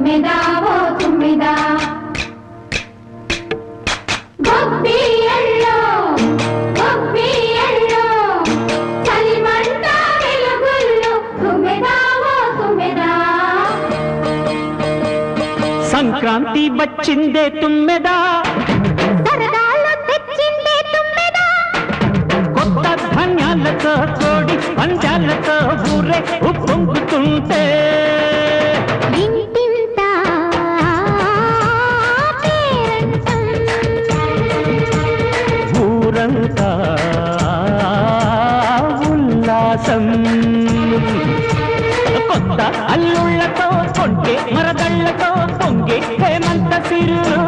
తుమ్మెదా ఓ తుమ్మెదా గొబ్బియల్లో గొబ్బియల్లో చలిమంట వెలుగుల్లో తుమ్మెదా ఓ తుమ్మెదా సంక్రాంతి వచ్చిందే తుమ్మెదా సరదాలు తెచ్చిందే తుమ్మెదా కొత్త ధాన్యాలతో కోడి పంచాలతో ఊరే ఉప్పొంగుతుంటే ఇంటింత పేరంటం ఊరంతా ఉల్లాసం కొత్త అల్లుళ్ళతో కొంటే మరదళ్ళతో పొంగే హేమంత సిరులు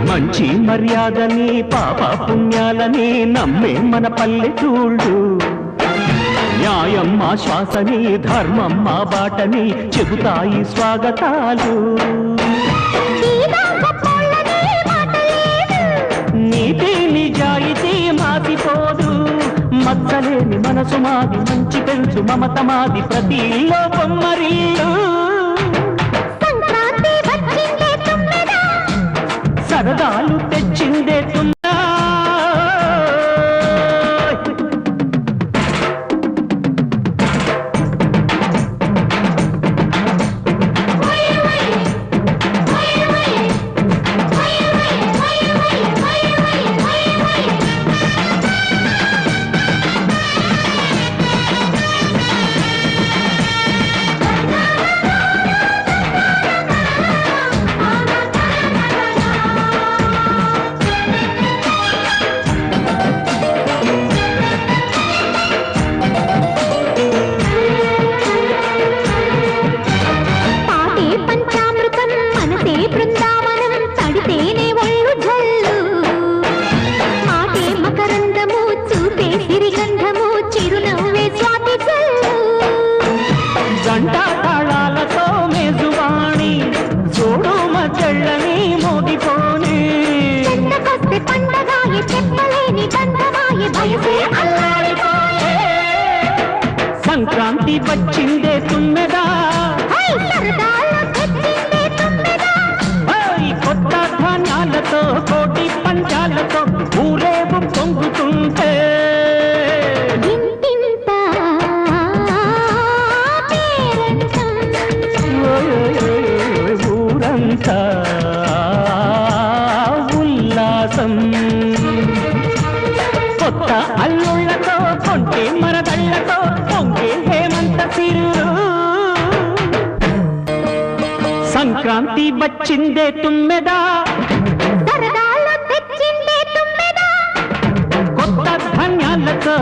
మంచి మర్యాదని పాప పుణ్యాలని నమ్మే మన పల్లెటూళ్ళు న్యాయం మా శ్వాసని ధర్మం మా బాటని చెబుతాయి స్వాగతాలు నీతి నిజాయితీ మాసిపోదు మచ్చలేని మనసు మాది మంచి పెంచు మమత మాది ప్రతి ఇల్లో బొమ్మరిల్లు సరదాలు తెచ్చిందే తుమ్మెదా జంట తాళాలతో మేజువాణి చూడు మధ్యళ్ళని మోగిపోని సంక్రాంతి వచ్చిందే తుమ్మెదా కొత్త ధాన్యాలతో కోటి పంచాలతో ఊరేగు పొంగుతుంటే ఊరంతా ఉల్లాసం కొత్త అల్లుళ్ళతో కొంటే మరదళ్ళతో పొంగే హేమంత సిరులు సంక్రాంతి వచ్చిందే తుమ్మెదా కొత్త ధాన్యాలతో